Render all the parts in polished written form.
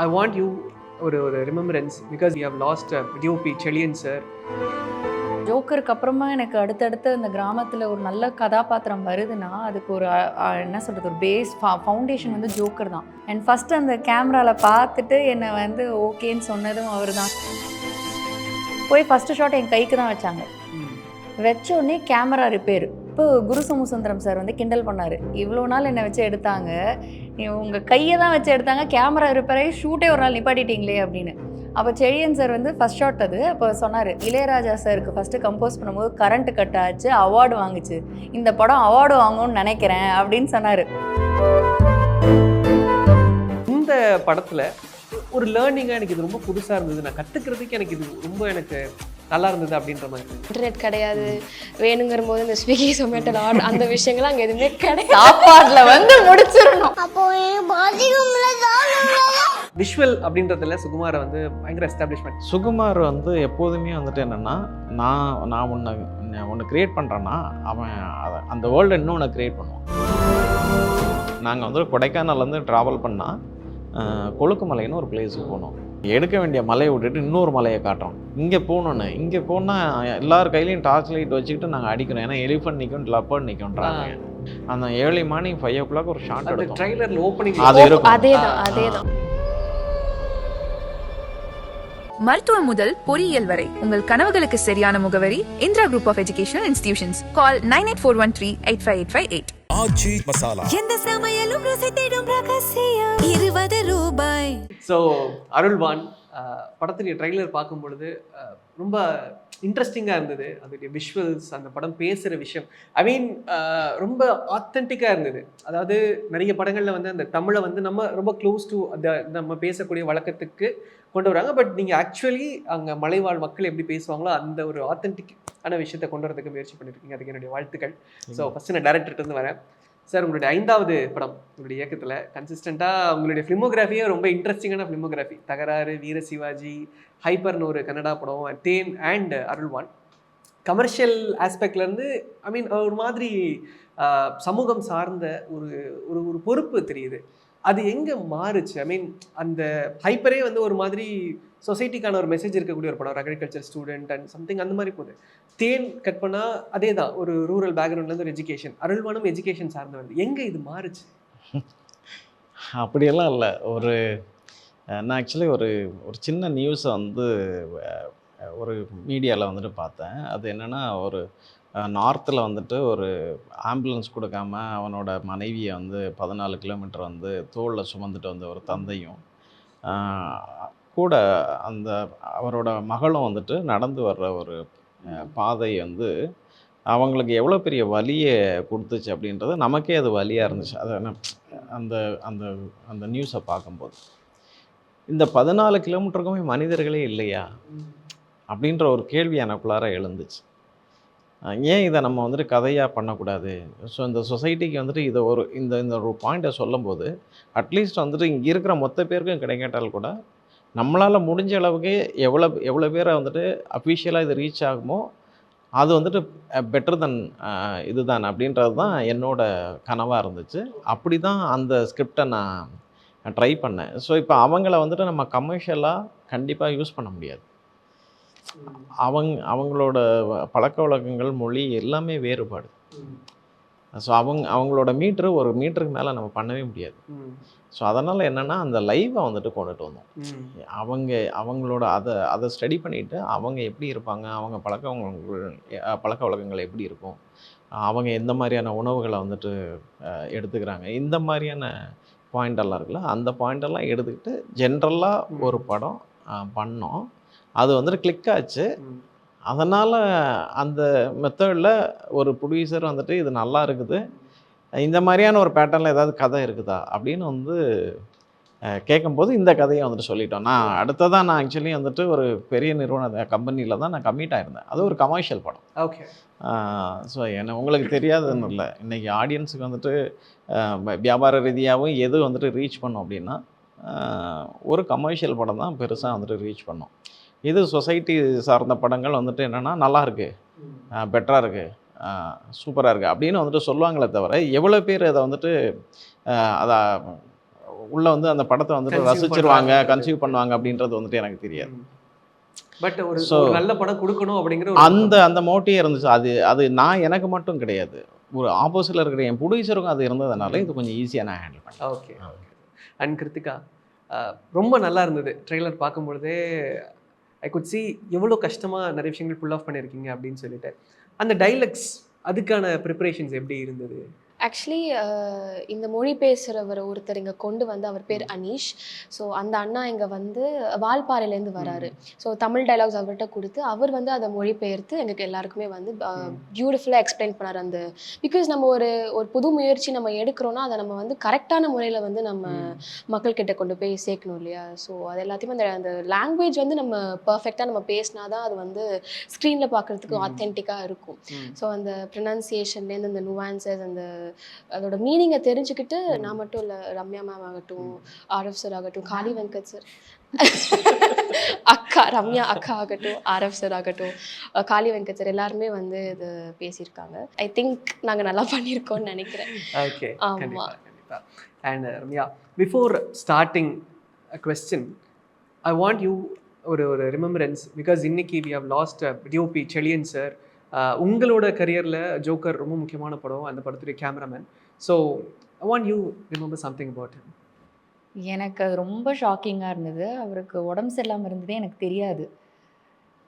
I want you ஒரு remembrance because we have lost DOP Chezhiyan sir. ஜோக்கருக்கு அப்புறமா எனக்கு அடுத்தடுத்து இந்த கிராமத்தில் ஒரு நல்ல கதாபாத்திரம் வருதுன்னா அதுக்கு ஒரு என்ன சொல்கிறது, ஒரு பேஸ் ஃபவுண்டேஷன் வந்து ஜோக்கர் தான். அண்ட் ஃபஸ்ட்டு அந்த கேமராவில் பார்த்துட்டு என்னை வந்து ஓகேன்னு சொன்னதும் அவர் தான். போய் ஃபஸ்ட்டு ஷாட் என் கைக்கு தான் வச்சாங்க. வச்ச உடனே கேமரா ரிப்பேர். இப்போ குரு சோமசுந்தரம் சார் வந்து கிண்டல் பண்ணார், இவ்வளோ நாள் என்னை வச்சு எடுத்தாங்க, உங்கள் கையை தான் வச்சு எடுத்தாங்க, கேமரா ரிப்பேர் ஆகி ஷூட்டே ஒரு நாள் நிப்பாட்டிட்டீங்களே அப்படின்னு. அப்போ செழியன் சார் வந்து ஃபஸ்ட் ஷாட் அது அப்போ சொன்னார், இளையராஜா சாருக்கு ஃபஸ்ட்டு கம்போஸ் பண்ணும்போது கரண்ட் கட் ஆச்சு, அவார்டு வாங்குச்சு, இந்த படம் அவார்டு வாங்கும்னு நினைக்கிறேன் அப்படின்னு சொன்னார். இந்த படத்தில் ஒரு லேர்னிங்காக எனக்கு இது ரொம்ப புதுசாக இருந்தது, நான் கற்றுக்கிறதுக்கு எனக்கு இது ரொம்ப எனக்கு நல்லா இருந்தது அப்படின்ற மாதிரி. இன்டர்நெட் கிடையாது, வேணுங்கிற போது இந்த ஸ்விக்கி ஜொமேட்டோல ஆர்டர் அந்த விஷயங்கள்லாம் அங்கே எதுவுமே கிடையாது. சாப்பாட்டில் வந்து முடிச்சிடணும். விஷுவல் அப்படின்றதுல சுகுமாரை வந்து பயங்கர எஸ்டாப்ளிஷ்மெண்ட். சுகுமார் வந்து எப்போதுமே வந்துட்டு என்னென்னா, நான் ஒன்று க்ரியேட் பண்ணுறேன்னா அவன் அந்த வேர்ல்டு இன்னொன்று க்ரியேட் பண்ணுவான். நாங்கள் வந்து கொடைக்கானல்லேருந்து ட்ராவல் பண்ணால் கொழுக்குமலைன்னு ஒரு பிளேஸுக்கு போனோம். எடுக்க வேண்டிய மலையை விட்டுட்டு இன்னொரு மலையை காட்டுறோம். இங்கே போகணுன்னு, இங்கே போனால் எல்லார் கையிலையும் டார்ச் லைட் வச்சுக்கிட்டு நாங்கள் அடிக்கிறோம். ஏன்னா எலிஃபண்ட் நிற்கும், லப்பர்ட் நிற்கும்ன்றாங்க. அந்த ஏர்லி மார்னிங் 5 o'clock ஒரு ஷார்ட் எடுத்தோம். ட்ரைலரில் ஓப்பனிங் அது இருக்கும். அதேதான். மருத்துவம் முதல் பொறியியல் வரை உங்கள் கனவுகளுக்கு சரியான முகவரி Indira group of educational institutions. Call 9841385858. Aachi masala. எந்த சமையலும் ருசி தேடும் ரகசியம் 20 ரூபாய். ஸோ அருள்வான் படத்துடைய ட்ரெய்லர் பார்க்கும் பொழுது ரொம்ப இன்ட்ரெஸ்டிங்காக இருந்தது. அதோடைய விஷுவல்ஸ், அந்த படம் பேசுகிற விஷயம், ஐ மீன் ரொம்ப ஆத்தென்டிக்காக இருந்தது. அதாவது நிறைய படங்களில் வந்து அந்த தமிழை வந்து நம்ம ரொம்ப க்ளோஸ் டு அந்த நம்ம பேசக்கூடிய வழக்கத்துக்கு கொண்டு வராங்க. பட் நீங்கள் ஆக்சுவலி அங்கே மலைவாழ் மக்கள் எப்படி பேசுவாங்களோ அந்த ஒரு ஆத்தென்டிக்கான விஷயத்தை கொண்டு வரதுக்கு முயற்சி பண்ணியிருக்கீங்க. அதுக்கு என்னுடைய வாழ்த்துக்கள். ஸோ ஃபஸ்ட்டு நான் டேரக்டர்கிட்ட வரேன். சார், உங்களுடைய 5வது படம் உங்களுடைய இயக்கத்தில் கன்சிஸ்டண்ட்டாக உங்களுடைய ஃபிலிமோகிராஃபியே ரொம்ப இன்ட்ரெஸ்டிங்கான ஃபிலிமோகிராஃபி. தகராறு, வீர சிவாஜி, ஹைப்பர்னு ஒரு கன்னடா படம், தேன் அண்ட் அருள்வான். கமர்ஷியல் ஆஸ்பெக்ட்லேருந்து ஐ மீன் ஒரு மாதிரி சமூகம் சார்ந்த ஒரு ஒரு பொறுப்பு தெரியுது. அது எங்கே மாறுச்சு? ஐ மீன் அந்த ஹைப்பரே வந்து ஒரு மாதிரி சொசைட்டிக்கான ஒரு மெசேஜ் இருக்கக்கூடிய ஒரு படம், அக்ரிகல்ச்சர் ஸ்டூடெண்ட் அண்ட் சம்திங் அந்த மாதிரி போகுது. தேன் கட் பண்ணால் அதே தான், ஒரு ரூரல் பேக்ரவுண்ட்லேருந்து ஒரு எஜுகேஷன். அருள்வானும் எஜுகேஷன் சார்ந்து வந்து எங்கே இது மாறுச்சு? அப்படியெல்லாம் இல்லை. நான் ஆக்சுவலி ஒரு சின்ன நியூஸை வந்து ஒரு மீடியாவில் வந்துட்டு பார்த்தேன். அது என்னென்னா, ஒரு நார்த்தில் வந்துட்டு ஒரு ஆம்புலன்ஸ் கொடுக்காம அவனோட மனைவியை வந்து 14 கிலோமீட்டர் வந்து தோளில் சுமந்துட்டு வந்த ஒரு தந்தையும் கூட அந்த அவரோட மகளும் வந்துட்டு நடந்து வர்ற ஒரு பாதை வந்து அவங்களுக்கு எவ்வளோ பெரிய வலியை கொடுத்துச்சு அப்படின்றது நமக்கே அது வலியாக இருந்துச்சு. அது அந்த அந்த அந்த நியூஸை பார்க்கும்போது இந்த 14 கிலோமீட்டருக்குமே மனிதர்களே இல்லையா அப்படின்ற ஒரு கேள்வி எனக்குள்ளார எழுந்துச்சு. ஏன் இதை நம்ம வந்துட்டு கதையாக பண்ணக்கூடாது? ஸோ இந்த சொசைட்டிக்கு வந்துட்டு இதை இந்த ஒரு பாயிண்ட்டை சொல்லும்போது அட்லீஸ்ட் வந்துட்டு இங்கே இருக்கிற மொத்த பேருக்கும் கிடைக்காட்டால் கூட நம்மளால் முடிஞ்ச அளவுக்கு எவ்வளோ பேரை வந்துட்டு அஃபிஷியலாக இது ரீச் ஆகுமோ அது வந்துட்டு பெட்டர் தென் இதுதான் அப்படின்றது தான் என்னோட கனவாக இருந்துச்சு. அப்படி தான் அந்த ஸ்கிரிப்டை நான் ட்ரை பண்ணேன். ஸோ இப்போ அவங்கள வந்துட்டு நம்ம கமர்ஷியலாக கண்டிப்பாக யூஸ் பண்ண முடியாது. அவங்களோட பழக்க வழக்கங்கள், மொழி எல்லாமே வேறுபாடு. ஸோ அவங்களோட ஒரு மீட்டருக்கு மேலே நம்ம பண்ணவே முடியாது. ஸோ அதனால் என்னென்னா அந்த லைவை வந்துட்டு கொண்டுட்டு வந்தோம். அவங்களோட அதை ஸ்டடி பண்ணிவிட்டு அவங்க எப்படி இருப்பாங்க, அவங்க பழக்க வழக்கங்கள் எப்படி இருக்கும், அவங்க எந்த மாதிரியான உணவுகளை வந்துட்டு எடுத்துக்கிறாங்க, இந்த மாதிரியான பாயிண்டெல்லாம் இருக்குல்ல, அந்த பாயிண்டெல்லாம் எடுத்துக்கிட்டு ஜென்ரலாக ஒரு படம் பண்ணோம். அது வந்துட்டு கிளிக் ஆச்சு. அதனால் அந்த மெத்தடில் ஒரு ப்ரொடியூசர் வந்துட்டு இது நல்லா இருக்குது, இந்த மாதிரியான ஒரு பேட்டர்னில் ஏதாவது கதை இருக்குதா அப்படின்னு வந்து கேட்கும்போது இந்த கதையை வந்துட்டு சொல்லிட்டோம். நான் ஆக்சுவலி வந்துட்டு ஒரு பெரிய நிறுவன கம்பெனியில் தான் நான் கம்மிட் ஆகிருந்தேன். அது ஒரு கமர்ஷியல் படம். ஓகே. ஸோ உங்களுக்கு தெரியாதுன்னு இல்லை, இன்றைக்கி ஆடியன்ஸுக்கு வந்துட்டு வியாபார ரீதியாகவும் எது வந்துட்டு ரீச் பண்ணோம் அப்படின்னா ஒரு கமர்ஷியல் படம் தான் பெருசாக வந்துட்டு ரீச் பண்ணோம். இது சொசைட்டி சார்ந்த படங்கள் வந்துட்டு என்னென்னா நல்லா இருக்குது, பெட்டராக இருக்குது, சூப்பராக இருக்குது அப்படின்னு வந்துட்டு சொல்லுவாங்களே தவிர எவ்வளோ பேர் அதை வந்துட்டு அதை உள்ள வந்து அந்த படத்தை வந்துட்டு Consume ரசிச்சிருவாங்க, பண்றாங்க. கன்சியூவ் பண்ணுவாங்க அப்படின்றது வந்துட்டு எனக்கு தெரியாது. பட் ஒரு So, ஒரு நல்ல படம் கொடுக்கணும் அப்படிங்கிற ஒரு அந்த மோட்டிவ் இருந்துச்சு. அது நான் எனக்கு மட்டும் கிடையாது. ஒரு ஆப்போசிட்ல இருக்கிற என் ப்ரொடியூசருக்கும் அது இருந்ததுனால இது கொஞ்சம் ஈஸியாக நான் ஹேண்டில் பண்ணேன். ஓகே. அண்ட் கிருத்திகா, ரொம்ப நல்லா இருந்தது ட்ரெய்லர் பார்க்கும்பொழுதே. ஐ குட் see எவ்வளோ கஷ்டமாக நிறைய விஷயங்கள் புல் ஆஃப் பண்ணியிருக்கீங்க அப்படின்னு சொல்லிட்டு. அந்த டைலக்ஸ் அதுக்கான ப்ரிப்பரேஷன்ஸ் எப்படி இருந்தது? ஆக்சுவலி இந்த மொழி பேசுகிறவர் ஒருத்தர் இங்கே கொண்டு வந்து, அவர் பேர் அனீஷ். ஸோ அந்த அண்ணா இங்கே வந்து வால்பாறையிலேருந்து வராரு. ஸோ தமிழ் டைலாக்ஸ் அவர்கிட்ட கொடுத்து அவர் வந்து அதை மொழிபெயர்த்து எங்களுக்கு எல்லாருக்குமே வந்து பியூட்டிஃபுல்லாக எக்ஸ்பிளைன் பண்ணார். அந்த பிகாஸ் நம்ம ஒரு புது முயற்சி நம்ம எடுக்கிறோன்னா அதை நம்ம வந்து கரெக்டான முறையில் வந்து நம்ம மக்கள்கிட்ட கொண்டு போய் சேர்க்கணும் இல்லையா? ஸோ அது எல்லாத்தையுமே அந்த லாங்குவேஜ் வந்து நம்ம பர்ஃபெக்டாக நம்ம பேசினா தான் அது வந்து ஸ்க்ரீனில் பார்க்குறதுக்கு ஆத்தென்டிக்காக இருக்கும். ஸோ அந்த ப்ரொனன்சியேஷன்லேருந்து அந்த நுவான்சஸ், அந்த அதோட மீனிங்கை தெரிஞ்சுக்கிட்டு, நான் மட்டும் இல்லை, ரம்யா மேம் ஆகட்டும், ஆர்எஃப் சார் ஆகட்டும், காளி வெங்கட் சார் அக்கா ரம்யா அக்கா ஆகட்டும், ஆர்எஃப் சார் ஆகட்டும், காளி வெங்கட் சார் எல்லாருமே வந்து இது பேசியிருக்காங்க. ஐ திங்க் நாங்கள் நல்லா பண்ணியிருக்கோம்னு நினைக்கிறேன். ஓகே, ஆமா. கண்டிப்பாக. And Ramya, before starting a question, I want you ஒரு ரிமெம்பரன்ஸ். பிகாஸ் இன்னைக்கு we have lost DOP Chezhiyan sir. உங்களோட கரியரில் ஜோக்கர் ரொம்ப முக்கியமான படம், அந்த படத்துடைய cameraman. So I want you remember something about him. எனக்கு அது ரொம்ப ஷாக்கிங்காக இருந்தது. அவருக்கு உடம்பு சரியில்லாமல் இருந்ததே எனக்கு தெரியாது.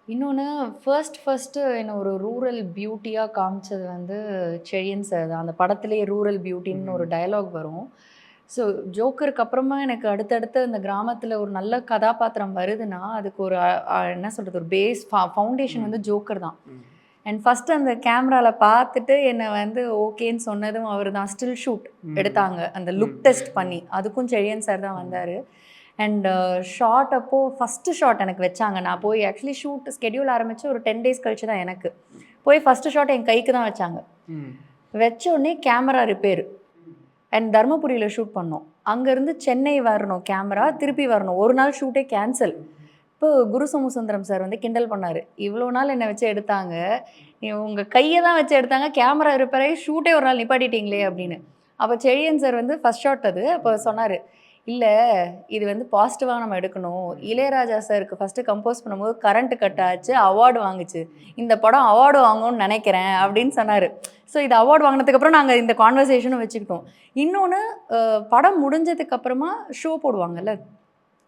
இன்னொன்று, ஃபர்ஸ்ட்டு என்ன ஒரு ரூரல் பியூட்டியாக காமிச்சது வந்து செழியன் சார் தான். அந்த படத்துலேயே ரூரல் பியூட்டின்னு ஒரு டயலாக் வரும். ஸோ ஜோக்கருக்கு அப்புறமா எனக்கு அடுத்தடுத்து அந்த கிராமத்தில் ஒரு நல்ல கதாபாத்திரம் வருதுன்னா அதுக்கு ஒரு என்ன சொல்கிறது, ஒரு பேஸ் ஃபவுண்டேஷன் வந்து ஜோக்கர் தான். அண்ட் ஃபஸ்ட்டு அந்த கேமராவில் பார்த்துட்டு என்னை வந்து ஓகேன்னு சொன்னதும் அவர் தான். ஸ்டில் ஷூட் எடுத்தாங்க, அந்த லுக் டெஸ்ட் பண்ணி, அதுக்கும் செழியன் சார் தான் வந்தார். அண்ட் ஷார்ட் அப்போது ஃபஸ்ட்டு ஷாட் எனக்கு வச்சாங்க. நான் போய் ஆக்சுவலி ஷூட் ஸ்கெடியூல் ஆரம்பித்து ஒரு 10 days கழிச்சு தான் எனக்கு போய் ஃபஸ்ட்டு ஷாட் என் கைக்கு தான் வச்சாங்க. வச்சோடனே கேமரா ரிப்பேர். அண்ட் தர்மபுரியில் ஷூட் பண்ணோம். அங்கேருந்து சென்னை வரணும், கேமரா திருப்பி வரணும். ஒரு நாள் ஷூட்டே கேன்சல். இப்போ குரு சோமசுந்தரம் சார் வந்து கிண்டல் பண்ணார், இவ்வளோ நாள் என்னை வச்சு எடுத்தாங்க, உங்கள் கையை தான் வச்சு எடுத்தாங்க, கேமரா ரிப்பேர் ஆகி ஷூட்டே ஒரு நாள் நிப்பாட்டிட்டீங்களே அப்படின்னு. அப்போ செழியன் சார் வந்து ஃபஸ்ட் ஷாட் அது அப்போ சொன்னார், இல்லை இது வந்து பாசிட்டிவாக நம்ம எடுக்கணும். இளையராஜா சாருக்கு ஃபஸ்ட்டு கம்போஸ் பண்ணும்போது கரண்ட்டு கட் ஆச்சு, அவார்டு வாங்குச்சு, இந்த படம் அவார்டு வாங்கணும்னு நினைக்கிறேன் அப்படின்னு சொன்னார். ஸோ இது அவார்டு வாங்கினதுக்கப்புறம் நாங்கள் இந்த கான்வர்சேஷனும் வச்சுக்கிட்டோம். இன்னொன்று, படம் முடிஞ்சதுக்கப்புறமா ஷோ போடுவாங்கல்ல,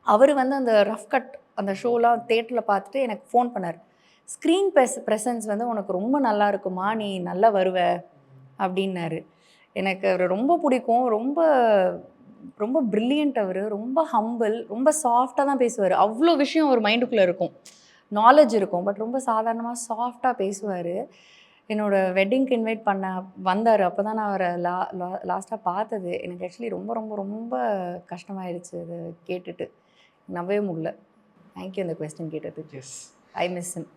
அவர் வந்து அந்த ரஃப் கட் அந்த ஷோலாம் தேட்டரில் பார்த்துட்டு எனக்கு ஃபோன் பண்ணார். ஸ்க்ரீன் ப்ரெசன்ஸ் வந்து உனக்கு ரொம்ப நல்லா இருக்குமா, நீ நல்லா வருவ அப்படின்னாரு. எனக்கு அவர் ரொம்ப பிடிக்கும். ரொம்ப ரொம்ப ப்ரில்லியண்ட். அவர் ரொம்ப ஹம்பிள், ரொம்ப சாஃப்டாக தான் பேசுவார். அவ்வளோ விஷயம் அவர் மைண்டுக்குள்ளே இருக்கும், நாலேஜ் இருக்கும், பட் ரொம்ப சாதாரணமாக சாஃப்டாக பேசுவார். என்னோடய வெட்டிங்க்கு இன்வைட் பண்ண வந்தார். அப்போ தான் நான் அவரை லாஸ்ட்டாக பார்த்தது. எனக்கு ஆக்சுவலி ரொம்ப ரொம்ப ரொம்ப கஷ்டமாயிடுச்சு அது கேட்டுட்டு, நம்பவே முடியல. தேங்க்யூ அந்த கொஸ்டின் கேட்டதுக்கு. Yes, I miss him.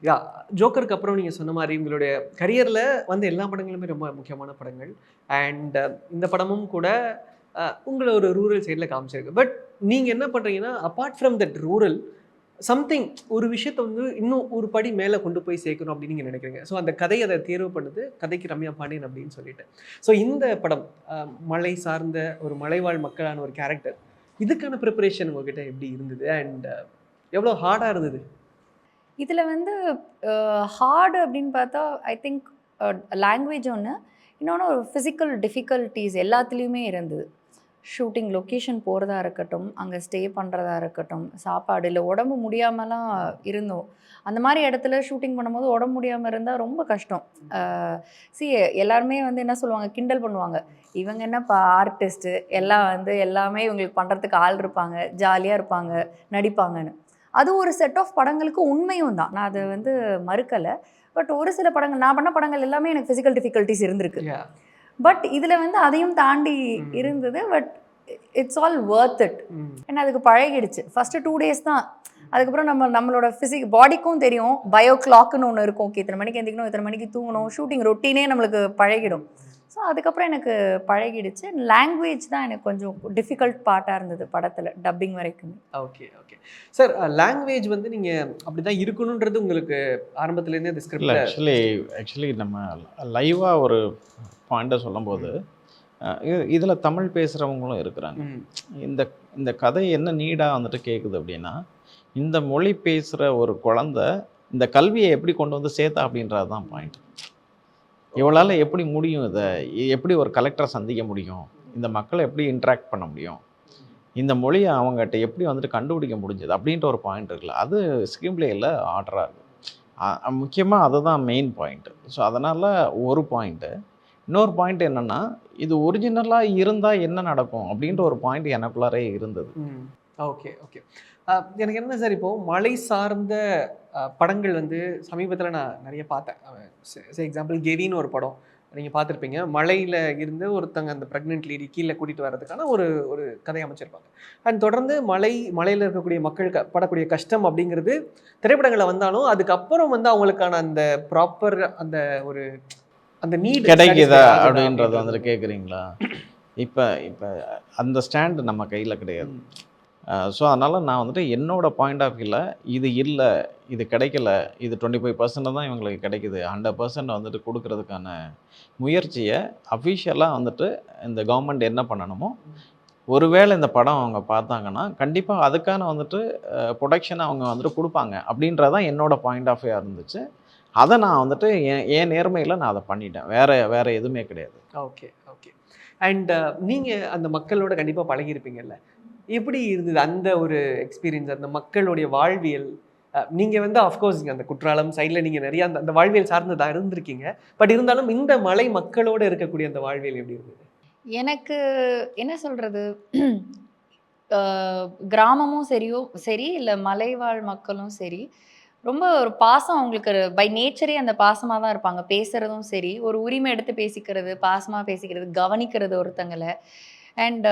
Yeah, ஜோக்கருக்கு அப்புறம் நீங்கள் சொன்ன மாதிரி உங்களுடைய கரியரில் வந்து எல்லா படங்களுமே ரொம்ப முக்கியமான படங்கள். அண்ட் இந்த படமும் கூட உங்களை ஒரு ரூரல் சைடில் காமிச்சிருக்கு. பட் நீங்கள் என்ன பண்ணுறீங்கன்னா, apart from that rural something ஒரு விஷயத்தை வந்து இன்னும் ஒரு படி மேலே கொண்டு போய் சேர்க்கணும் அப்படின்னு நீங்கள் நினைக்கிறீங்க. ஸோ அந்த கதையை அதை தேர்வு பண்ணுது, கதைக்கு ரம்யா பாண்டியன் அப்படின்னு சொல்லிட்டு. ஸோ இந்த படம் மலை சார்ந்த ஒரு மலைவாழ் மக்களான ஒரு கேரக்டர், இதுக்கான ப்ரிப்பரேஷன் உங்ககிட்ட எப்படி இருந்தது அண்ட் எவ்வளோ ஹார்டாக இருந்தது? இதில் வந்து ஹார்டு அப்படின்னு பார்த்தா ஐ திங்க் லாங்குவேஜ் ஒன்று, இன்னொன்று ஒரு ஃபிசிக்கல் டிஃபிகல்ட்டிஸ் எல்லாத்துலேயுமே இருந்தது. ஷூட்டிங் லொக்கேஷன் போகிறதா இருக்கட்டும், அங்கே ஸ்டே பண்ணுறதா இருக்கட்டும், சாப்பாடு இல்லை உடம்பு முடியாமலாம் இருந்தோம். அந்த மாதிரி இடத்துல ஷூட்டிங் பண்ணும்போது உடம்பு முடியாமல் இருந்தால் ரொம்ப கஷ்டம். எல்லாருமே வந்து என்ன சொல்லுவாங்க, கிண்டல் பண்ணுவாங்க, இவங்க என்னப்பா ஆர்டிஸ்ட்டு, எல்லாம் வந்து எல்லாமே இவங்களுக்கு பண்ணுறதுக்கு ஆள் இருப்பாங்க, ஜாலியாக இருப்பாங்க, நடிப்பாங்கன்னு. அது ஒரு செட் ஆஃப் படங்களுக்கு உண்மையும் தான், நான் அதை வந்து மறுக்கலை. பட் ஒரு சில படங்கள், நான் பண்ண படங்கள் எல்லாமே எனக்கு ஃபிசிக்கல் டிஃபிகல்ட்டிஸ் இருந்திருக்கு. பட் இதில் வந்து அதையும் தாண்டி இருந்தது. But it's all worth it. ஏன்னா அதுக்கு பழகிடுச்சு. ஃபஸ்ட்டு 2 days தான். அதுக்கப்புறம் நம்மளோட பாடிக்கும் தெரியும், பயோ கிளாக்குன்னு ஒன்று இருக்கும். ஓகே, இத்தனை மணிக்கு எந்திக்கணும், இத்தனை மணிக்கு தூங்கணும், ஷூட்டிங் ரொட்டீனே நம்மளுக்கு பழகிடும். ஸோ அதுக்கப்புறம் எனக்கு பழகிடுச்சு. லாங்குவேஜ் தான் எனக்கு கொஞ்சம் டிஃபிகல்ட் பார்ட்டாக இருந்தது படத்தில், டப்பிங் வரைக்கும். ஓகே ஓகே சார், லாங்குவேஜ் வந்து நீங்கள் அப்படி தான் இருக்கணுன்றது உங்களுக்கு ஆரம்பத்துலேருந்தே அந்த ஸ்கிரிப்ட்? ஆக்சுவலி நம்ம லைவாக ஒரு பாயிண்ட்டை சொல்லும்போது இதில் தமிழ் பேசுகிறவங்களும் இருக்கிறாங்க. இந்த இந்த கதை என்ன நீடாக வந்துட்டு கேட்குது அப்படின்னா, இந்த மொழி பேசுகிற ஒரு குழந்தை இந்த கல்வியை எப்படி கொண்டு வந்து சேர்த்தா அப்படின்றது தான் பாயிண்ட். இவளால் எப்படி முடியும், இதை எப்படி ஒரு கலெக்டரை சந்திக்க முடியும், இந்த மக்களை எப்படி இன்ட்ராக்ட் பண்ண முடியும், இந்த மொழியை அவங்ககிட்ட எப்படி வந்துட்டு கண்டுபிடிக்க முடிஞ்சது அப்படின்ற ஒரு பாயிண்ட் இருக்குல்ல, அது ஸ்க்ரீன் பிளேயில் ஆர்டராக இருக்குது. முக்கியமாக அதுதான் மெயின் பாயிண்ட்டு. ஸோ அதனால் ஒரு பாயிண்ட்டு. இன்னொரு பாயிண்ட் என்னென்னா, இது ஒரிஜினலாக இருந்தால் என்ன நடக்கும் அப்படின்ற ஒரு பாயிண்ட் எனக்குள்ளாரே இருந்தது. Okay okay. எனக்கு என்ன சார், இப்போது மலை சார்ந்த படங்கள் வந்து சமீபத்தில் நான் நிறைய பார்த்தேன். எக்ஸாம்பிள் கெவின்னு ஒரு படம் நீங்கள் பார்த்துருப்பீங்க. மலையில் இருந்து ஒருத்தங்க அந்த ப்ரெக்னென்ட் லேடி கீழே கூட்டிகிட்டு வர்றதுக்கான ஒரு கதை அமைச்சிருப்பாங்க. அண்ட் தொடர்ந்து மலையில் இருக்கக்கூடிய மக்கள் படக்கூடிய கஷ்டம் அப்படிங்கிறது திரைப்படங்களை வந்தாலும் அதுக்கப்புறம் வந்து அவங்களுக்கான அந்த ப்ராப்பர் அந்த நீட் கிடைக்குதா அப்படின்றது வந்துட்டு கேட்குறீங்களா? இப்போ அந்த ஸ்டாண்டு நம்ம கையில் கிடையாது. ஸோ அதனால் நான் வந்துட்டு என்னோடய பாயிண்ட் ஆஃப் வியூவில் இது இல்லை, இது கிடைக்கல, இது 25% தான் இவங்களுக்கு கிடைக்குது, 100% வந்துட்டு கொடுக்கறதுக்கான முயற்சியை அஃபிஷியலாக வந்துட்டு இந்த கவர்மெண்ட் என்ன பண்ணணுமோ, ஒருவேளை இந்த படம் அவங்க பார்த்தாங்கன்னா கண்டிப்பாக அதுக்கான வந்துட்டு ப்ரொடக்ஷனை அவங்க வந்துட்டு கொடுப்பாங்க அப்படின்றதான் என்னோடய பாயிண்ட் ஆஃப் வியூவாக இருந்துச்சு. அதை நான் வந்துட்டு என் நேர்மையில் நான் அதை பண்ணிட்டேன். வேறு எதுவுமே கிடையாது. Okay okay. அண்ட் நீங்கள் அந்த மக்களோட கண்டிப்பாக பழகியிருப்பீங்கல்ல, எப்படி இருந்தது அந்த ஒரு எக்ஸ்பீரியன்ஸ், அந்த மக்களுடைய வாழ்வியல்? நீங்கள் வந்து அஃப்கோர்ஸ் நீங்கள் அந்த குற்றாலம் சைடில் நீங்கள் நிறையா அந்த வாழ்வியல் சார்ந்ததாக இருந்திருக்கீங்க. பட் இருந்தாலும் இந்த மலை மக்களோடு இருக்கக்கூடிய அந்த வாழ்வியல் எப்படி இருந்தது? எனக்கு என்ன சொல்கிறது, கிராமமும் சரி இல்லை மலைவாழ் மக்களும் சரி, ரொம்ப ஒரு பாசம் அவங்களுக்கு பை நேச்சரே அந்த பாசமாக தான் இருப்பாங்க. பேசுகிறதும் சரி, ஒரு உரிமை எடுத்து பேசிக்கிறது, பாசமாக பேசிக்கிறது, கவனிக்கிறது ஒருத்தங்களை. அண்ட்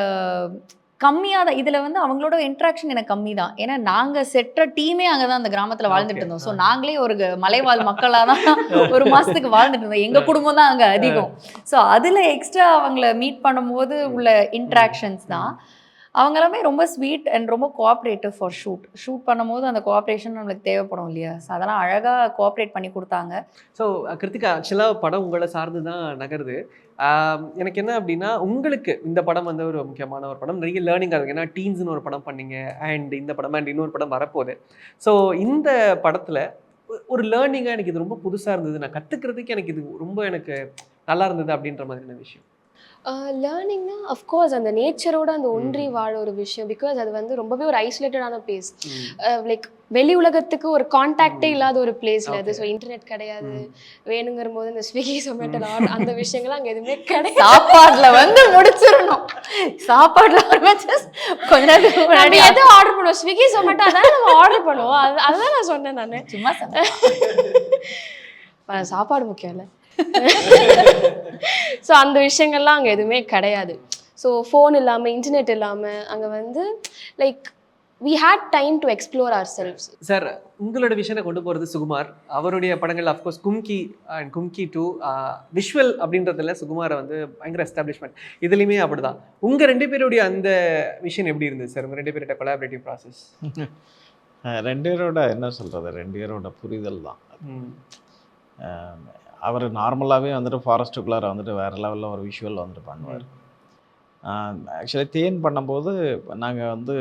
கம்மியாக தான் இதில் வந்து அவங்களோட இன்ட்ராக்ஷன் எனக்கு கம்மி தான். ஏன்னா நாங்கள் செட்டுற டீமே அங்கே தான் அந்த கிராமத்தில் வாழ்ந்துட்டு இருந்தோம். ஸோ நாங்களே ஒரு மலைவாழ் மக்களாக தான் ஒரு மாதத்துக்கு வாழ்ந்துட்டு இருந்தோம். எங்கள் குடும்பம் தான் அங்கே அதிகம். ஸோ அதில் எக்ஸ்ட்ரா அவங்கள மீட் பண்ணும்போது உள்ள இன்ட்ராக்ஷன்ஸ் தான். அவங்க எல்லாமே ரொம்ப ஸ்வீட் அண்ட் ரொம்ப கோஆப்ரேட்டிவ் ஃபார் ஷூட் பண்ணும்போது அந்த கோஆப்ரேஷன் நம்மளுக்கு தேவைப்படும் இல்லையா? ஸோ அதெல்லாம் அழகாக கோஆப்ரேட் பண்ணி கொடுத்தாங்க. ஸோ கிருத்திகா, ஆக்சுவலாக படம் உங்களை சார்ந்து தான் நகருது. எனக்கு என்ன அப்படின்னா, உங்களுக்கு இந்த படம் வந்து ஒரு முக்கியமான ஒரு படம், நிறைய லேர்னிங் ஆகுது. ஏன்னா டீன்ஸ்னு ஒரு படம் பண்ணீங்க, அண்ட் இந்த படம் அண்ட் இன்னொரு படம் வரப்போகுது. ஸோ இந்த படத்தில் ஒரு லேர்னிங்காக எனக்கு இது ரொம்ப புதுசாக இருந்தது, நான் கற்றுக்கிறதுக்கு எனக்கு இது ரொம்ப எனக்கு நல்லா இருந்தது அப்படின்ற மாதிரியான விஷயம். லேர்னிங்னா அஃப்கோர்ஸ் அந்த நேச்சரோட அந்த ஒன்றி வாழ ஒரு விஷயம். பிகாஸ் அது வந்து ரொம்பவே ஒரு ஐசோலேட்டடான பிளேஸ். லைக் வெளி உலகத்துக்கு ஒரு கான்டாக்டே இல்லாத ஒரு பிளேஸ்ல அது. ஸோ இன்டர்நெட் கிடையாது, வேணுங்கிற போது இந்த ஸ்விக்கி சொமேட்டோ அந்த விஷயங்கள்லாம் அங்கே எதுவுமே கிடையாது. சாப்பாடுல வந்து முடிச்சிடணும், சாப்பாடுல கொஞ்ச நேரத்துக்கு முன்னாடி எது ஆர்டர் பண்ணுவோம், ஸ்விக்கி சொமேட்டோ அதான் நம்ம ஆர்டர் பண்ணுவோம். அதுதான் நான் சொன்னேன். நான் சும்மா சாப்பாடு முக்கியம் இல்லை. ஸோ அந்த விஷயங்கள்லாம் அங்கே எதுவுமே கிடையாது. ஸோ ஃபோன் இல்லாமல், இன்டர்நெட் இல்லாமல் அங்கே வந்து like we had time to explore ourselves. Sir, உங்களோட விஷயம் கொண்டு போகிறது சுகுமார். அவருடைய படங்கள் of course Kumki and Kumki 2 visual அப்படின்றதுல சுகுமாரை வந்து பயங்கர எஸ்டாப்ளிஷ்மெண்ட். இதுலேயுமே அப்படி தான். உங்கள் 2 பேருடைய அந்த விஷயம் எப்படி இருந்தது சார்? உங்கள் 2 பேரோட கொலாபரேட்டிவ் ப்ராசஸ்? 2 பேரோட என்ன சொல்கிறது, 2 பேரோட புரிதல் தான். அவர் நார்மலாகவே வந்துட்டு ஃபாரஸ்ட்டுக்குள்ளார வந்துட்டு வேறு லெவலில் ஒரு விஷுவல் வந்துட்டு பண்ணுவார். ஆக்சுவலி தேன் பண்ணும்போது நாங்கள் வந்து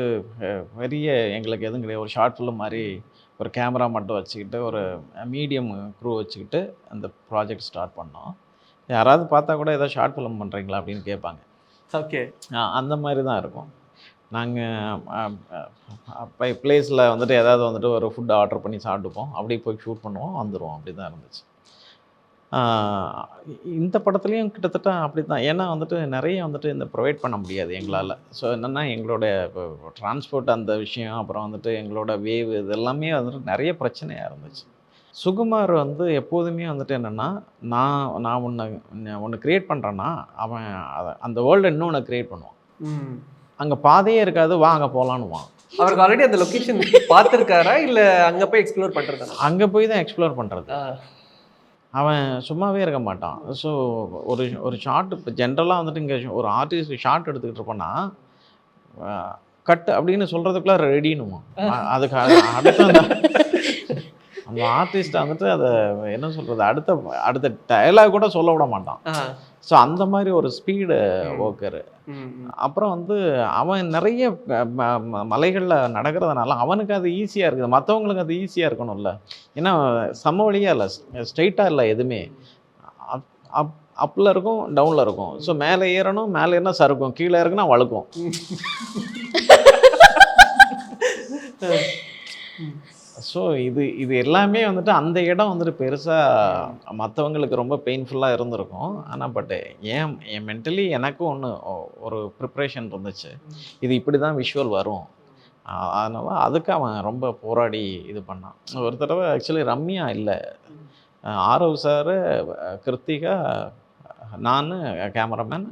பெரிய எங்களுக்கு எதுவும் கிடையாது, ஒரு ஷார்ட் ஃபிலிம் மாதிரி ஒரு கேமரா மட்டும் வச்சுக்கிட்டு ஒரு மீடியம் க்ரூ வச்சுக்கிட்டு அந்த ப்ராஜெக்ட் ஸ்டார்ட் பண்ணோம். யாராவது பார்த்தா கூட ஏதோ ஷார்ட் ஃபிலிம் பண்ணுறீங்களா அப்படின்னு கேட்பாங்க. ஓகே, அந்த மாதிரி தான் இருக்கும். நாங்கள் பிளேஸில் வந்துட்டு ஏதாவது வந்துட்டு ஒரு ஃபுட் ஆர்டர் பண்ணி சாப்பிட்டுப்போம், அப்படியே போய் ஷூட் பண்ணுவோம், வந்துடுவோம். அப்படி தான் இருந்துச்சு. இந்த படத்துலேயும் கிட்டத்தட்ட அப்படி தான். ஏன்னா வந்துட்டு நிறைய வந்துட்டு இந்த ப்ரொவைட் பண்ண முடியாது எங்களால். ஸோ என்னென்னா எங்களோட டிரான்ஸ்போர்ட் அந்த விஷயம், அப்புறம் வந்துட்டு எங்களோட வேவ், இது எல்லாமே வந்துட்டு நிறைய பிரச்சனையாக இருந்துச்சு. சுகுமார் வந்து எப்போதுமே வந்துட்டு என்னென்னா, நான் ஒன்று க்ரியேட் பண்ணுறேன்னா அவன் அந்த வேர்ல்டு இன்னொன்று க்ரியேட் பண்ணுவான். அங்கே பாதையே இருக்காது, வா அங்கே போகலான்னுவான். அவருக்கு ஆல்ரெடி அந்த லொக்கேஷன் பார்த்துருக்காரா இல்லை அங்கே போய் எக்ஸ்ப்ளோர் பண்ணுறது? அங்கே போய் தான் எக்ஸ்ப்ளோர் பண்ணுறது. அவன் சும்மாவே இருக்க மாட்டான். ஸோ ஒரு ஷார்ட் இப்போ ஜென்ரலாக வந்துட்டு இங்கே ஒரு ஆர்டிஸ்ட் ஷார்ட் எடுத்துக்கிட்டு இருப்போன்னா கட் அப்படின்னு சொல்கிறதுக்குள்ள ரெடினுமா. அதுக்கு அடுத்த அந்த ஆர்டிஸ்ட்டை வந்துட்டு அதை என்ன சொல்கிறது, அடுத்த டயலாக் கூட சொல்ல விட மாட்டான். ஸோ அந்த மாதிரி ஒரு ஸ்பீடு ஓக்கரு. அப்புறம் வந்து அவன் நிறைய மலைகளில் நடக்கிறதுனால அவனுக்கு அது ஈஸியாக இருக்குது, மற்றவங்களுக்கு அது ஈஸியாக இருக்கணும்ல. ஏன்னா சம வழியாக இல்லை, ஸ்ட்ரைட்டாக இல்லை எதுவுமே, அப்பில் இருக்கும் டவுனில் இருக்கும். ஸோ மேலே ஏறணும், மேலே ஏறினா சறுக்கும், கீழே இருக்குன்னா வழுக்கும். ஸோ இது எல்லாமே வந்துட்டு அந்த இடம் வந்துட்டு பெருசாக மற்றவங்களுக்கு ரொம்ப பெயின்ஃபுல்லாக இருந்திருக்கும். ஆனால் என் மென்டலி எனக்கும் ஒரு ப்ரிப்ரேஷன் இருந்துச்சு, இது இப்படி தான் விஷுவல் வரும். அதனால் அதுக்கு அவன் ரொம்ப போராடி இது பண்ணான். ஒரு தடவை ஆக்சுவலி ரம்யா இல்லை, ஆரவ் சார், கிருத்திகா, நான், கேமராமேன்,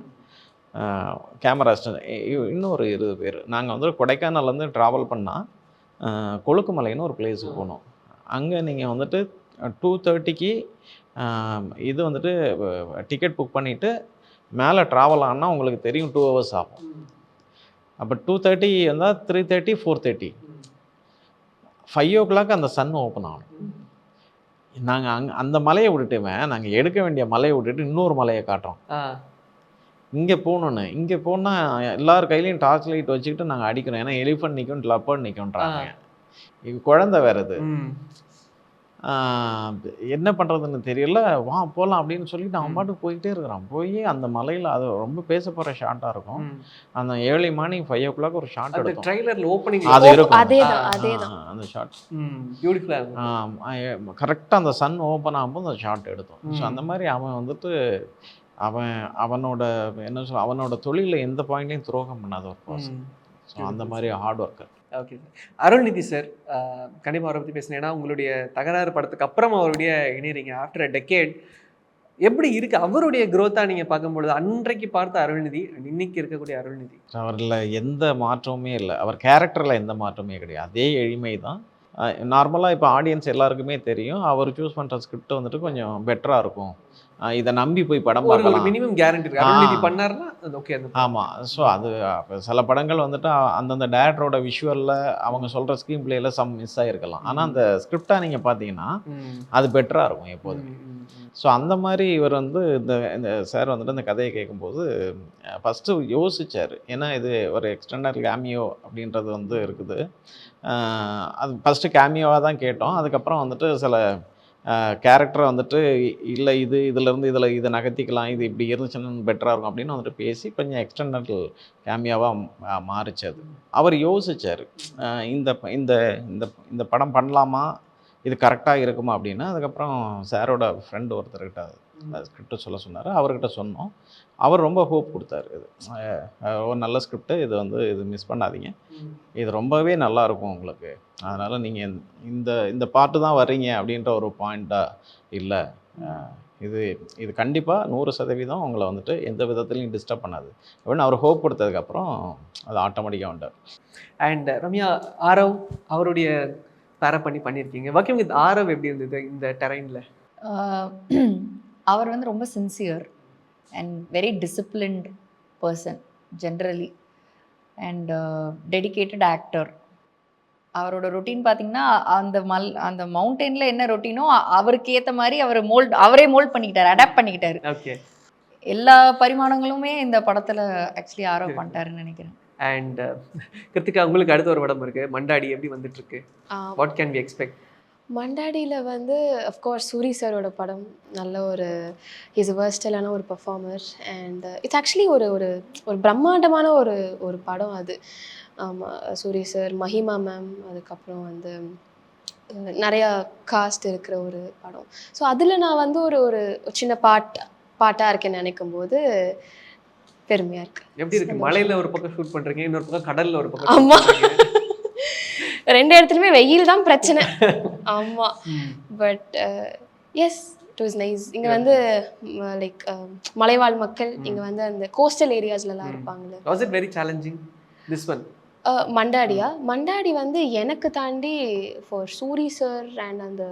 கேமரா அசிஸ்டன்ட், இன்னொரு 20 பேர். நாங்கள் வந்து கொடைக்கானல்லேருந்து ட்ராவல் பண்ணால் கொழுக்குமலைன்னு ஒரு பிளேஸுக்கு போனோம். அங்கே நீங்கள் வந்துட்டு 2:30க்கு இது வந்துட்டு டிக்கெட் புக் பண்ணிவிட்டு மேலே ட்ராவல் ஆனால் உங்களுக்கு தெரியும் 2 hours ஆகும். அப்போ 2:30 வந்தால் 3:30, 4:30, 5 o'clock அந்த சன் ஓப்பன் ஆகணும். நாங்கள் அந்த மலையை விட்டுட்டுமே நாங்கள் எடுக்க வேண்டிய மலையை விட்டுட்டு இன்னொரு மலையை காட்டுறோம். இங்கே போகணுன்னு, இங்கே போனால் எல்லார் கையிலையும் டார்ச் லைட் வச்சுக்கிட்டு நாங்கள் அடிக்கிறோம். ஏன்னா எலிஃபண்ட் நிற்கும், லெப்பர்ட் நிற்கும்ன்றாங்க. இது குழந்தை வேறு. இது என்ன பண்ணுறதுன்னு தெரியல. வா போகலாம் அப்படின்னு சொல்லிட்டு அவன் பாட்டுக்கு போயிட்டே இருக்கிறான். போய் அந்த மலையில் அது ரொம்ப பேச போகிற ஷார்ட்டாக இருக்கும். அந்த ஏர்லி மார்னிங் 5 o'clock ஒரு ஷார்ட் எடுக்கும். ட்ரைலரில் ஓப்பனிங் அது இருக்கும், அதேதான் அந்த ஷார்ட் பியூட்டிஃபுல்லாக கரெக்டாக அந்த சன் ஓப்பன் ஆகும்போது அந்த ஷார்ட் எடுத்தோம். ஸோ அந்த மாதிரி அவன் வந்துட்டு அவனோட என்ன சொல்ல, அவனோட தொழிலில் எந்த பாயிண்ட்லையும் துரோகம் பண்ணாத ஒரு பர்சன். ஸோ அந்த மாதிரி hard worker. Okay sir. Arulnithi sir, கண்டிப்பாக அவரை பற்றி பேசுனேன். ஏன்னா உங்களுடைய தகராறு படத்துக்கு அப்புறம் அவருடைய இணையறீங்க ஆஃப்டர் அ டெக்கேட். எப்படி இருக்குது அவருடைய க்ரோத்தாக நீங்கள் பார்க்கும்பொழுது, அன்றைக்கு பார்த்த அருள்நிதி இன்னைக்கு இருக்கக்கூடிய அருள்நிதி? அவரில் எந்த மாற்றமுமே இல்லை, அவர் கேரக்டரில் எந்த மாற்றமே கிடையாது, அதே எளிமை தான். நார்மலாக இப்போ ஆடியன்ஸ் எல்லாருக்குமே தெரியும், அவர் சூஸ் பண்ணுற ஸ்கிரிப்ட் வந்துட்டு கொஞ்சம் பெட்டராக இருக்கும், இதை நம்பி போய் படம் பார்க்கலாம், மினிமம் கேரண்டி இருக்கு அருள்நிதி பண்ணாருன்னா ஓகே. ஆமாம். ஸோ அது சில படங்கள் வந்துட்டு அந்தந்த டேரக்டரோட விஷுவலில் அவங்க சொல்கிற ஸ்க்ரீன் பிளேயில் சம் மிஸ் ஆகிருக்கலாம். ஆனால் அந்த ஸ்கிரிப்டாக நீங்கள் பார்த்தீங்கன்னா அது பெட்டராக இருக்கும் எப்போதும். ஸோ அந்த மாதிரி இவர் வந்து இந்த சார் வந்துட்டு இந்த கதையை கேட்கும்போது ஃபஸ்ட்டு யோசித்தார். ஏன்னா இது ஒரு எக்ஸ்டெண்டட் கேமியோ அப்படின்றது வந்து இருக்குது. அது ஃபஸ்ட்டு கேமியோவாக தான் கேட்டோம். அதுக்கப்புறம் வந்துட்டு சில கேரக்டரை வந்துட்டு இல்லை இதிலேருந்து இதை நகர்த்திக்கலாம், இது இப்படி இருந்துச்சுன்னா பெட்டராக இருக்கும் அப்படின்னு வந்துட்டு பேசி கொஞ்சம் எக்ஸ்டெண்டட் கேமியாவாக மாறிச்சது. அவர் யோசித்தார், இந்த இந்த இந்த படம் பண்ணலாமா, இது கரெக்டாக இருக்குமா அப்படின்னு. அதுக்கப்புறம் சாரோட ஃப்ரெண்டு ஒருத்தர்கிட்ட ஸ்கிரிப்ட் சொல்ல சொன்னார், அவர்கிட்ட சொன்னோம். அவர் ரொம்ப ஹோப் கொடுத்தாரு, இது ஒரு நல்ல ஸ்கிரிப்டு, இது வந்து இது மிஸ் பண்ணாதீங்க, இது ரொம்பவே நல்லாயிருக்கும் உங்களுக்கு, அதனால் நீங்கள் இந்த பாட்டு தான் வர்றீங்க அப்படின்ற ஒரு பாயிண்ட்டாக இல்லை, இது கண்டிப்பாக 100% உங்களை வந்துட்டு எந்த விதத்துலையும் டிஸ்டர்ப் பண்ணாது அப்படின்னு அவர் ஹோப் கொடுத்ததுக்கப்புறம் அது ஆட்டோமேட்டிக்காக வந்துட்டார். அண்ட் ரம்யா, ஆரவ் அவருடைய பேர பண்ணியிருக்கீங்க. ஒர்க்கிங் வித் ஆரவ் எப்படி இருந்தது இந்த டெரைனில்? அவர் வந்து ரொம்ப sincere and very disciplined person generally, and dedicated actor. அவரோட ரொட்டீன் பார்த்தீங்கன்னா அந்த மவுண்டெயினில் என்ன ரொட்டீனோ அவருக்கு ஏற்ற மாதிரி அவரே மோல்ட் பண்ணிக்கிட்டார், அடாப்ட் பண்ணிக்கிட்டாரு. ஓகே, எல்லா பரிமாணங்களுமே இந்த படத்தில் ஆக்சுவலி ஆரவ் பண்ணிட்டாருன்னு நினைக்கிறேன். அண்ட் கிருத்திகா, உங்களுக்கு அடுத்த ஒரு படம் இருக்குது மண்டாடி, எப்படி வந்துட்டு இருக்கு? What can we expect? மண்டாடியில் வந்து அஃப்கோர்ஸ் சூரி சாரோட படம் நல்ல ஒரு இஸ் வெர்ஸ்டைலான ஒரு பர்ஃபார்மர், அண்ட் இட்ஸ் ஆக்சுவலி ஒரு ஒரு ஒரு பிரம்மாண்டமான ஒரு படம் அது. ஆமாம், சூரி சார், மஹிமா மேம், அதுக்கப்புறம் வந்து நிறையா காஸ்ட் இருக்கிற ஒரு படம். ஸோ அதில் நான் வந்து ஒரு சின்ன பாட்டாக இருக்கேன்னு நினைக்கும் போது பெருமையாக இருக்கு. எப்படி இருக்கு? மலையில் ஒரு பக்கம் ஷூட் பண்ணுறீங்க, இன்னொரு பக்கம் கடலில் ஒரு பக்கம். ஆமாம், 2 இடத்துலையுமே வெயில் தான் பிரச்சனை. ஆமாம், but S it was nice. இங்கே வந்து லைக் மலைவாழ் மக்கள் இங்கே வந்து அந்த கோஸ்டல் ஏரியாஸ்லலாம் இருப்பாங்களே. Was it very challenging this one? Mandaadi வந்து எனக்கு தாண்டி ஃபார் சூரி சார் அண்ட் அந்த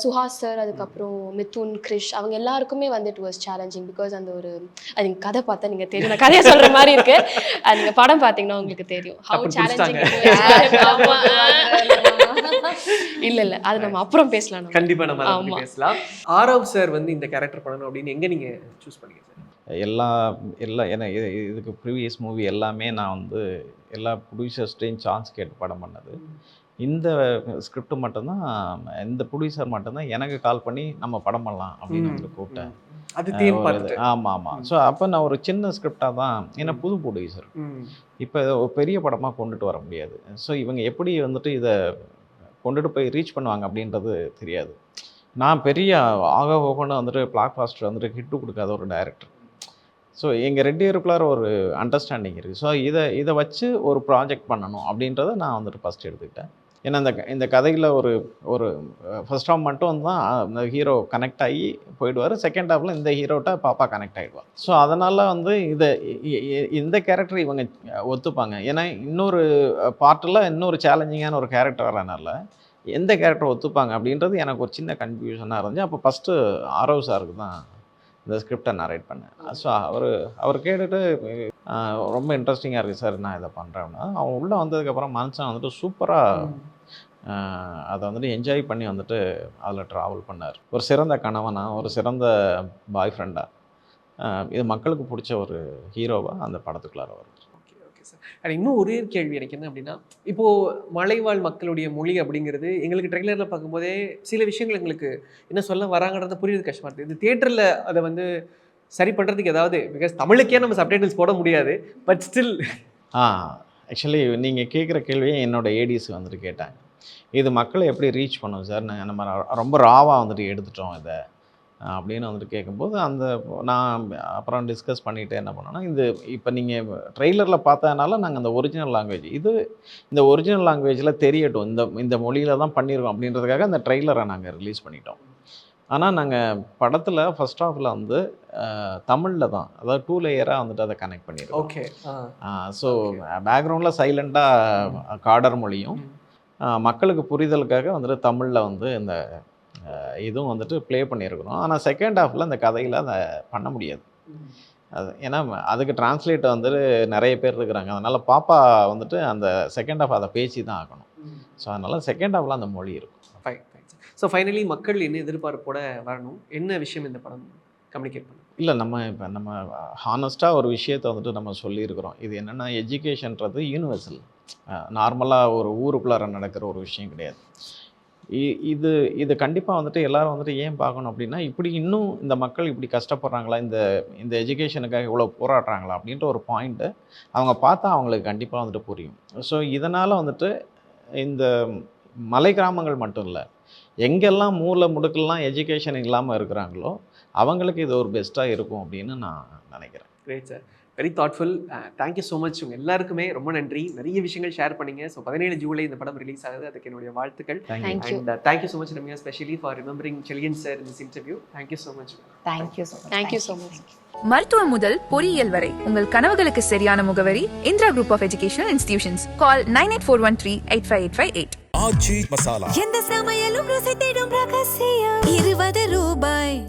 சுஹாஸ் சார், அதுக்கப்புறம் மிதுன், கிரிஷ், அவங்க எல்லாருக்குமே வந்து இட் வாஸ் சேலஞ்சிங். பிகாஸ் அந்த ஒரு அது நீங்கள் கதை பார்த்தா நீங்கள் தெரியும், நான் கதையை சொல்கிற மாதிரி இருக்கு, அது நீங்கள் படம் பார்த்தீங்கன்னா உங்களுக்கு தெரியும் ஹவு சேலஞ்சிங். இல்ல அது நம்ம அப்புறம் பேசலாம். கண்டிப்பா நம்ம அதை பத்தி பேசலாம். ஆரவ் சார் வந்து இந்த கேரக்டர் பண்ணணும் அப்படின்னு எங்க நீங்க சூஸ் பண்ணீங்க சார்? ஏன்னா இதுக்கு ப்ரீவியஸ் மூவி எல்லாமே நான் வந்து எல்லா ப்ரொடியூசர்ஸ்டையும் சான்ஸ் கேட்டு படம் பண்ணது. இந்த ஸ்கிரிப்ட் மட்டும்தான், இந்த ப்ரொடியூசர் மட்டும்தான் எனக்கு கால் பண்ணி நம்ம படம் பண்ணலாம் அப்படின்னு வந்து கூப்பிட்டேன். ஆமாம். ஸோ அப்போ நான் ஒரு சின்ன ஸ்கிரிப்டாக தான், ஏன்னா புது ப்ரொடியூசர், இப்போ ஒரு பெரிய படமாக கொண்டுட்டு வர முடியாது. ஸோ இவங்க எப்படி வந்துட்டு இதை கொண்டுட்டு போய் ரீச் பண்ணுவாங்க அப்படின்றது தெரியாது. நான் பெரிய ஓகோன்னு வந்துட்டு பிளாக் பாஸ்டர் வந்துட்டு ஹிட்டு கொடுக்காத ஒரு டைரக்டர். ஸோ எங்கள் ரெண்டு பேருக்குள்ளார ஒரு அண்டர்ஸ்டாண்டிங் இருக்குது. ஸோ இதை வச்சு ஒரு ப்ராஜெக்ட் பண்ணணும் அப்படின்றத நான் வந்துட்டு ஃபஸ்ட் எடுத்துக்கிட்டேன். ஏன்னா இந்த கதையில் ஒரு ஃபர்ஸ்ட் ஹாஃப் மட்டும் தான் இந்த ஹீரோ கனெக்ட் ஆகி போயிடுவார், செகண்ட் ஹாஃபில் இந்த ஹீரோட்ட பாப்பா கனெக்ட் ஆகிடுவார். ஸோ அதனால் வந்து இந்த கேரக்டர் இவங்க ஒத்துப்பாங்க. ஏன்னா இன்னொரு பார்ட்டில் இன்னொரு சேலஞ்சிங்கான ஒரு கேரக்டர் வரனால எந்த கேரக்டர் ஒத்துப்பாங்க அப்படின்றது எனக்கு ஒரு சின்ன கன்ஃபியூஷனாக இருந்துச்சு. அப்போ ஃபஸ்ட்டு ஆரவ் சாருக்கு தான் இந்த ஸ்கிரிப்டை நரேட் பண்ணேன். ஸோ அவர் கேட்டுட்டு ரொம்ப இன்ட்ரெஸ்டிங்காக இருக்குது சார், நான் இதை பண்ணுறேன்னா, அவன் உள்ளே வந்ததுக்கப்புறம் மனுஷன் வந்துட்டு சூப்பராக அதை வந்துட்டு என்ஜாய் பண்ணி வந்துட்டு அதில் ட்ராவல் பண்ணார். ஒரு சிறந்த கணவனாக, ஒரு சிறந்த பாய் ஃப்ரெண்டாக, இது மக்களுக்கு பிடிச்ச ஒரு ஹீரோவாக அந்த படத்துக்குள்ளார வரும். அண்ட் இன்னும் ஒரே கேள்வி எனக்கு என்ன அப்படின்னா, இப்போது மலைவாழ் மக்களுடைய மொழி அப்படிங்கிறது எங்களுக்கு ட்ரெய்லரில் பார்க்கும்போதே சில விஷயங்கள் எங்களுக்கு என்ன சொல்ல வராங்கன்றத புரியுது கஷ்டமாக இருக்குது. இந்த தியேட்டரில் அதை வந்து சரி பண்ணுறதுக்கு ஏதாவது, பிகாஸ் தமிழுக்கே நம்ம சப்டைட்டில்ஸ் போட முடியாது, பட் ஸ்டில். ஆக்சுவலி நீங்கள் கேட்குற கேள்வியை என்னோடய ஏடிஸ் வந்துட்டு கேட்டாங்க, இது மக்களை எப்படி ரீச் பண்ணும் சார், நம்ம ரொம்ப ராவாக வந்துட்டு எடுத்துட்டோம் இதை அப்படின்னு வந்துட்டு கேட்கும்போது, நான் அப்புறம் டிஸ்கஸ் பண்ணிவிட்டு என்ன பண்ணோன்னா, இப்போ நீங்கள் ட்ரெய்லரில் பார்த்ததுனால நாங்கள் அந்த ஒரிஜினல் லாங்குவேஜ் இந்த ஒரிஜினல் லாங்குவேஜில் தெரியட்டும், இந்த மொழியில் தான் பண்ணியிருக்கோம் அப்படின்றதுக்காக அந்த ட்ரெய்லரை நாங்கள் ரிலீஸ் பண்ணிட்டோம். ஆனால் நாங்கள் படத்தில் ஃபர்ஸ்ட் ஹாஃபில் வந்து தமிழில் தான், அதாவது 2 லேயராக வந்துட்டு அதை கனெக்ட் பண்ணியிருக்கோம். ஓகே. ஸோ பேக்ரவுண்டில் சைலண்ட்டாக காடர் மொழியும் மக்களுக்கு புரிதலுக்காக வந்துட்டு தமிழில் வந்து இந்த இதுவும் வந்துட்டு ப்ளே பண்ணியிருக்கிறோம். ஆனால் செகண்ட் ஹாஃபில் அந்த கதையில் அதை பண்ண முடியாது. அது ஏன்னா அதுக்கு டிரான்ஸ்லேட் வந்துட்டு நிறைய பேர் இருக்கிறாங்க. அதனால் பாப்பா வந்துட்டு அந்த செகண்ட் ஹாஃப் அதை பேசி தான் ஆகணும். ஸோ அதனால் செகண்ட் ஹாஃபில் அந்த மொழி இருக்கும். ஸோ ஃபைனலி மக்கள் என்ன எதிர்பார்ப்போட வரணும், என்ன விஷயம் இந்த படம் கம்யூனிகேட் பண்ணும்? இல்லை, நம்ம ஹானஸ்ட்டாக ஒரு விஷயத்தை வந்துட்டு நம்ம சொல்லியிருக்கிறோம். இது என்னென்னா, எஜுகேஷன்றது யூனிவர்சல், நார்மலாக ஒரு ஊருக்குள்ளார நடக்கிற ஒரு விஷயம் கிடையாது. இது கண்டிப்பாக வந்துட்டு எல்லோரும் வந்துட்டு ஏன் பார்க்கணும் அப்படின்னா, இப்படி இன்னும் இந்த மக்கள் இப்படி கஷ்டப்படுறாங்களா, இந்த எஜுகேஷனுக்காக இவ்வளோ போராடுறாங்களா அப்படின்ற ஒரு பாயிண்ட்டு அவங்க பார்த்தா அவங்களுக்கு கண்டிப்பாக வந்துட்டு புரியும். ஸோ இதனால் வந்துட்டு இந்த மலை கிராமங்கள் மட்டும் இல்லை, எங்கெல்லாம் மூலை முடுக்கெல்லாம் எஜுகேஷன் இல்லாமல் இருக்கிறாங்களோ அவங்களுக்கு இது ஒரு பெஸ்ட்டாக இருக்கும் அப்படின்னு நான் நினைக்கிறேன். Great sir, very thoughtful. Thank you so much. உங்கள் எல்லாருக்குமே ரொம்ப நன்றி, நிறைய விஷயங்கள் ஷேர் பண்ணீங்க. ஸோ 17 ஜூலை இந்த படம் ரிலீஸ் ஆகுது, அதுக்கு என்னுடைய வாழ்த்துக்கள். And thank you so much Ramya, specially for remembering Chezhiyan sir in this interview. Thank you so much. Thank you so much. மருத்துவம் முதல் பொறியியல் வரை உங்கள் கனவுகளுக்கு சரியான முகவரி Indira group of educational institutions. Call 9841385858. எந்த சமையலும் ருசி தேடும் ரகசியம் 20 ரூபாய்.